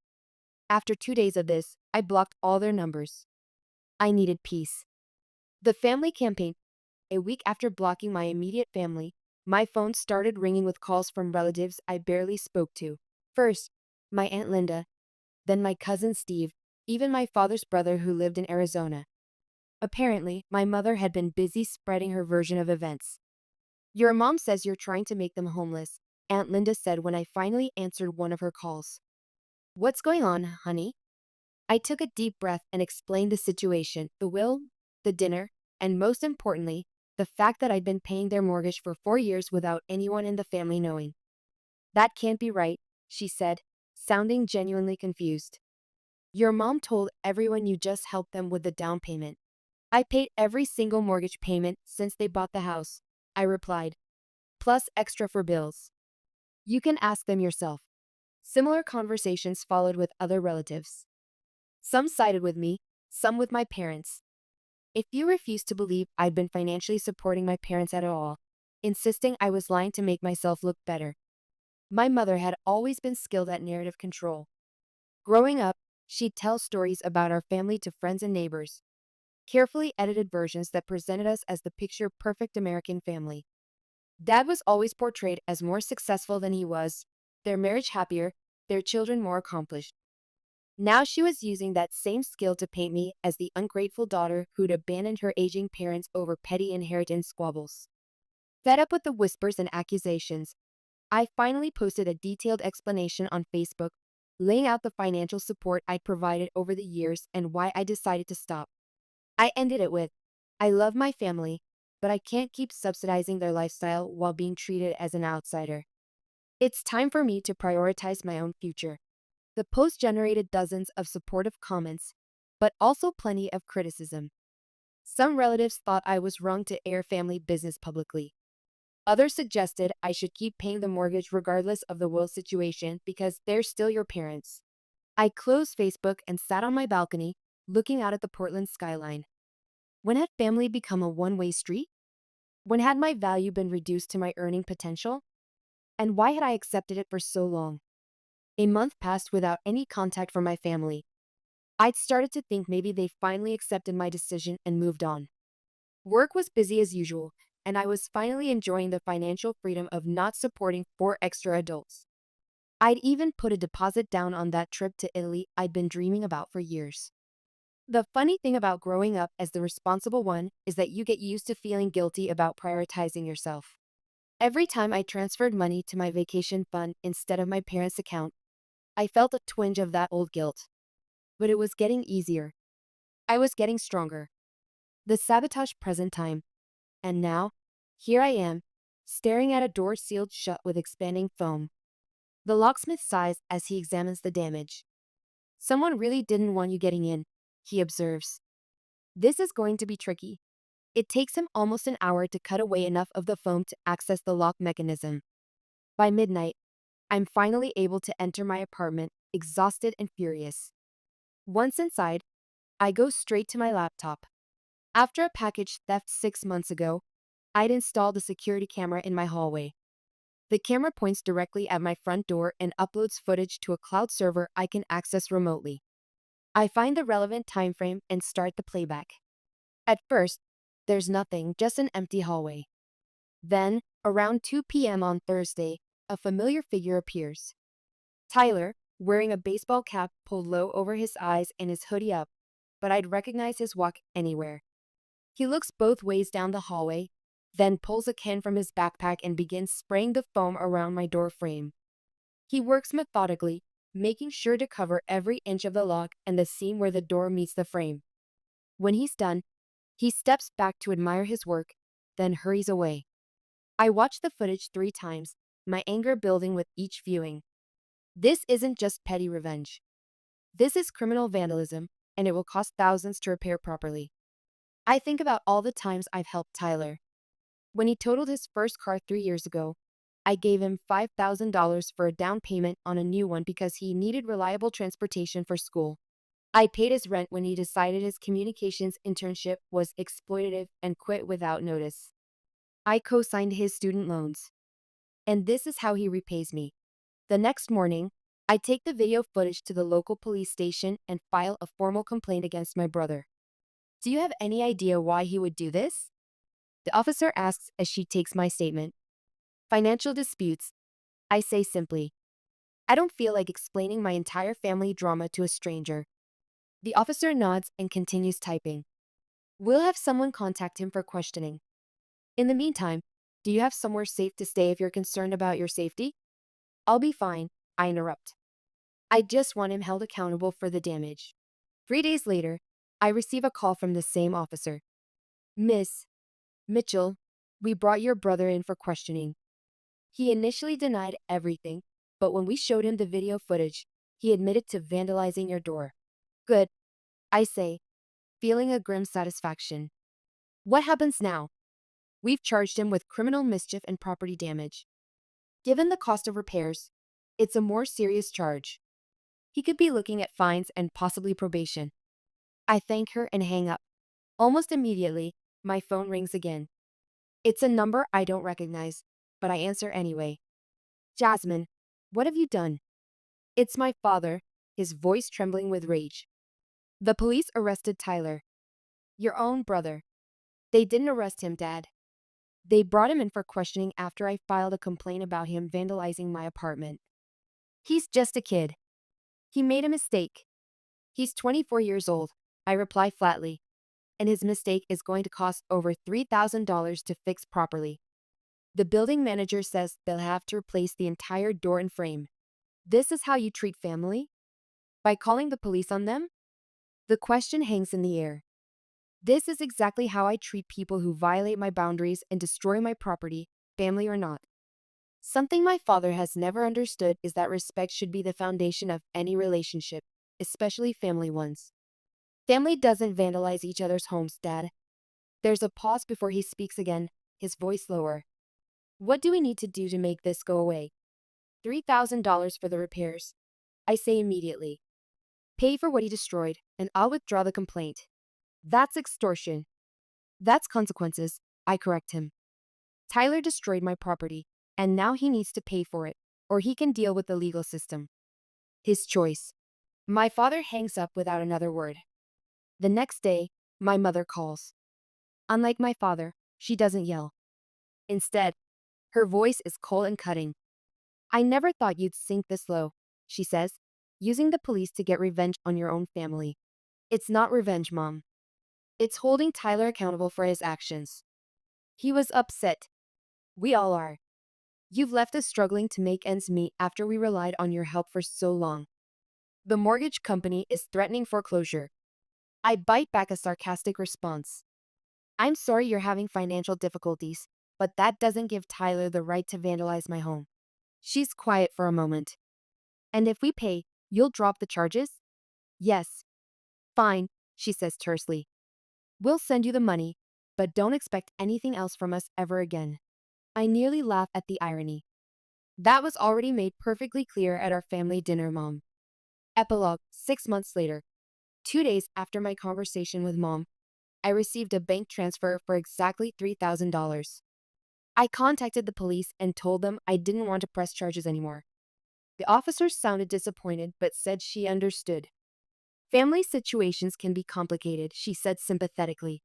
After 2 days of this, I blocked all their numbers. I needed peace. The family campaign. A week after blocking my immediate family, my phone started ringing with calls from relatives I barely spoke to. First, my Aunt Linda, then my cousin Steve, even my father's brother who lived in Arizona. Apparently, my mother had been busy spreading her version of events. Your mom says you're trying to make them homeless, Aunt Linda said when I finally answered one of her calls. What's going on, honey? I took a deep breath and explained the situation, the will, the dinner, and most importantly, The fact that I'd been paying their mortgage for 4 years without anyone in the family knowing. That can't be right, she said, sounding genuinely confused. Your mom told everyone you just helped them with the down payment. I paid every single mortgage payment since they bought the house, I replied, plus extra for bills. You can ask them yourself. Similar conversations followed with other relatives. Some sided with me, some with my parents. A few refused to believe I'd been financially supporting my parents at all, insisting I was lying to make myself look better. My mother had always been skilled at narrative control. Growing up, she'd tell stories about our family to friends and neighbors, carefully edited versions that presented us as the picture-perfect American family. Dad was always portrayed as more successful than he was, their marriage happier, their children more accomplished. Now she was using that same skill to paint me as the ungrateful daughter who'd abandoned her aging parents over petty inheritance squabbles. Fed up with the whispers and accusations, I finally posted a detailed explanation on Facebook, laying out the financial support I'd provided over the years and why I decided to stop. I ended it with, I love my family, but I can't keep subsidizing their lifestyle while being treated as an outsider. It's time for me to prioritize my own future. The post generated dozens of supportive comments, but also plenty of criticism. Some relatives thought I was wrong to air family business publicly. Others suggested I should keep paying the mortgage regardless of the will situation because they're still your parents. I closed Facebook and sat on my balcony, looking out at the Portland skyline. When had family become a one-way street? When had my value been reduced to my earning potential? And why had I accepted it for so long? A month passed without any contact from my family. I'd started to think maybe they finally accepted my decision and moved on. Work was busy as usual, and I was finally enjoying the financial freedom of not supporting 4 extra adults. I'd even put a deposit down on that trip to Italy I'd been dreaming about for years. The funny thing about growing up as the responsible one is that you get used to feeling guilty about prioritizing yourself. Every time I transferred money to my vacation fund instead of my parents' account, I felt a twinge of that old guilt. But it was getting easier. I was getting stronger. The sabotage present time. And now, here I am, staring at a door sealed shut with expanding foam. The locksmith sighs as he examines the damage. Someone really didn't want you getting in, he observes. This is going to be tricky. It takes him almost an hour to cut away enough of the foam to access the lock mechanism. By midnight, I'm finally able to enter my apartment, exhausted and furious. Once inside, I go straight to my laptop. After a package theft 6 months ago, I'd installed a security camera in my hallway. The camera points directly at my front door and uploads footage to a cloud server I can access remotely. I find the relevant time frame and start the playback. At first, there's nothing, just an empty hallway. Then, around 2 p.m. on Thursday, a familiar figure appears. Tyler, wearing a baseball cap pulled low over his eyes and his hoodie up, but I'd recognize his walk anywhere. He looks both ways down the hallway, then pulls a can from his backpack and begins spraying the foam around my door frame. He works methodically, making sure to cover every inch of the lock and the seam where the door meets the frame. When he's done, he steps back to admire his work, then hurries away. I watch the footage 3 times, my anger building with each viewing. This isn't just petty revenge. This is criminal vandalism, and it will cost thousands to repair properly. I think about all the times I've helped Tyler. When he totaled his first car 3 years ago, I gave him $5,000 for a down payment on a new one because he needed reliable transportation for school. I paid his rent when he decided his communications internship was exploitative and quit without notice. I co-signed his student loans. And this is how he repays me. The next morning, I take the video footage to the local police station and file a formal complaint against my brother. Do you have any idea why he would do this? The officer asks as she takes my statement. Financial disputes. I say simply. I don't feel like explaining my entire family drama to a stranger. The officer nods and continues typing. We'll have someone contact him for questioning. In the meantime, do you have somewhere safe to stay if you're concerned about your safety? I'll be fine, I interrupt. I just want him held accountable for the damage. 3 days later, I receive a call from the same officer. Miss, Mitchell, we brought your brother in for questioning. He initially denied everything, but when we showed him the video footage, he admitted to vandalizing your door. Good, I say, feeling a grim satisfaction. What happens now? We've charged him with criminal mischief and property damage. Given the cost of repairs, it's a more serious charge. He could be looking at fines and possibly probation. I thank her and hang up. Almost immediately, my phone rings again. It's a number I don't recognize, but I answer anyway. Jasmine, what have you done? It's my father, his voice trembling with rage. The police arrested Tyler. Your own brother. They didn't arrest him, Dad. They brought him in for questioning after I filed a complaint about him vandalizing my apartment. He's just a kid. He made a mistake. He's 24 years old, I reply flatly, and his mistake is going to cost over $3,000 to fix properly. The building manager says they'll have to replace the entire door and frame. This is how you treat family? By calling the police on them? The question hangs in the air. This is exactly how I treat people who violate my boundaries and destroy my property, family or not. Something my father has never understood is that respect should be the foundation of any relationship, especially family ones. Family doesn't vandalize each other's homes, Dad. There's a pause before he speaks again, his voice lower. What do we need to do to make this go away? $3,000 for the repairs. I say immediately. Pay for what he destroyed, and I'll withdraw the complaint. That's extortion. That's consequences, I correct him. Tyler destroyed my property, and now he needs to pay for it, or he can deal with the legal system. His choice. My father hangs up without another word. The next day, my mother calls. Unlike my father, she doesn't yell. Instead, her voice is cold and cutting. I never thought you'd sink this low, she says, using the police to get revenge on your own family. It's not revenge, Mom. It's holding Tyler accountable for his actions. He was upset. We all are. You've left us struggling to make ends meet after we relied on your help for so long. The mortgage company is threatening foreclosure. I bite back a sarcastic response. I'm sorry you're having financial difficulties, but that doesn't give Tyler the right to vandalize my home. She's quiet for a moment. And if we pay, you'll drop the charges? Yes. Fine, she says tersely. We'll send you the money, but don't expect anything else from us ever again. I nearly laugh at the irony. That was already made perfectly clear at our family dinner, Mom. Epilogue, 6 months later. 2 days after my conversation with Mom, I received a bank transfer for exactly $3,000. I contacted the police and told them I didn't want to press charges anymore. The officers sounded disappointed but said she understood. Family situations can be complicated, she said sympathetically.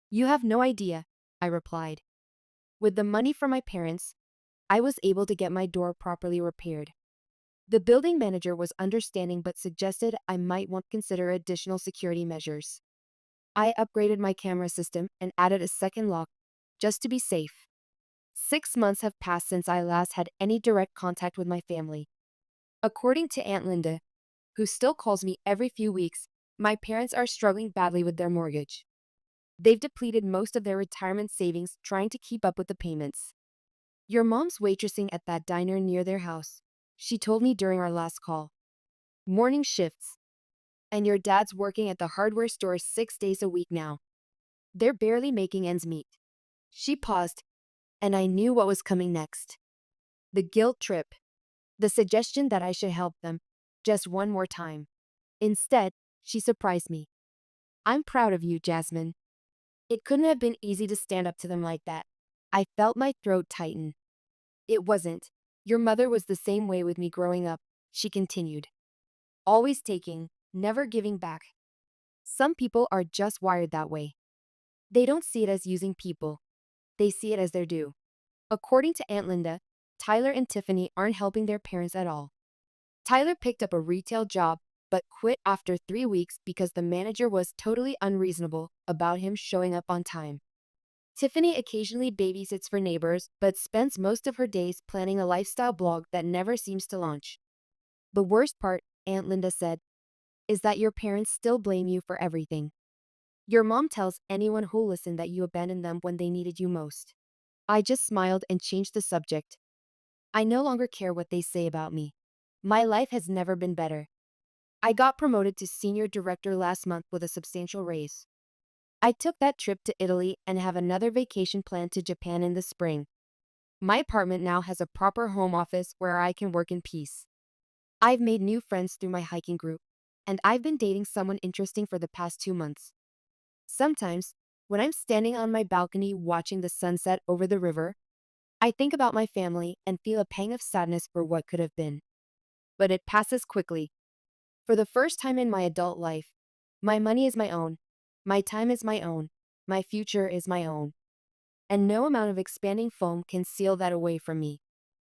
You have no idea, I replied. With the money from my parents, I was able to get my door properly repaired. The building manager was understanding but suggested I might want to consider additional security measures. I upgraded my camera system and added a second lock, just to be safe. 6 months have passed since I last had any direct contact with my family. According to Aunt Linda, who still calls me every few weeks, my parents are struggling badly with their mortgage. They've depleted most of their retirement savings trying to keep up with the payments. Your mom's waitressing at that diner near their house, she told me during our last call. Morning shifts. And your dad's working at the hardware store 6 days a week now. They're barely making ends meet. She paused, and I knew what was coming next. The guilt trip. The suggestion that I should help them, just one more time. Instead, she surprised me. I'm proud of you, Jasmine. It couldn't have been easy to stand up to them like that. I felt my throat tighten. It wasn't. Your mother was the same way with me growing up, she continued. Always taking, never giving back. Some people are just wired that way. They don't see it as using people. They see it as their due. According to Aunt Linda, Tyler and Tiffany aren't helping their parents at all. Tyler picked up a retail job, but quit after 3 weeks because the manager was totally unreasonable about him showing up on time. Tiffany occasionally babysits for neighbors, but spends most of her days planning a lifestyle blog that never seems to launch. The worst part, Aunt Linda said, is that your parents still blame you for everything. Your mom tells anyone who'll listen that you abandoned them when they needed you most. I just smiled and changed the subject. I no longer care what they say about me. My life has never been better. I got promoted to senior director last month with a substantial raise. I took that trip to Italy and have another vacation planned to Japan in the spring. My apartment now has a proper home office where I can work in peace. I've made new friends through my hiking group, and I've been dating someone interesting for the past 2 months. Sometimes, when I'm standing on my balcony watching the sunset over the river, I think about my family and feel a pang of sadness for what could have been. But it passes quickly. For the first time in my adult life, my money is my own, my time is my own, my future is my own, and no amount of expanding foam can seal that away from me.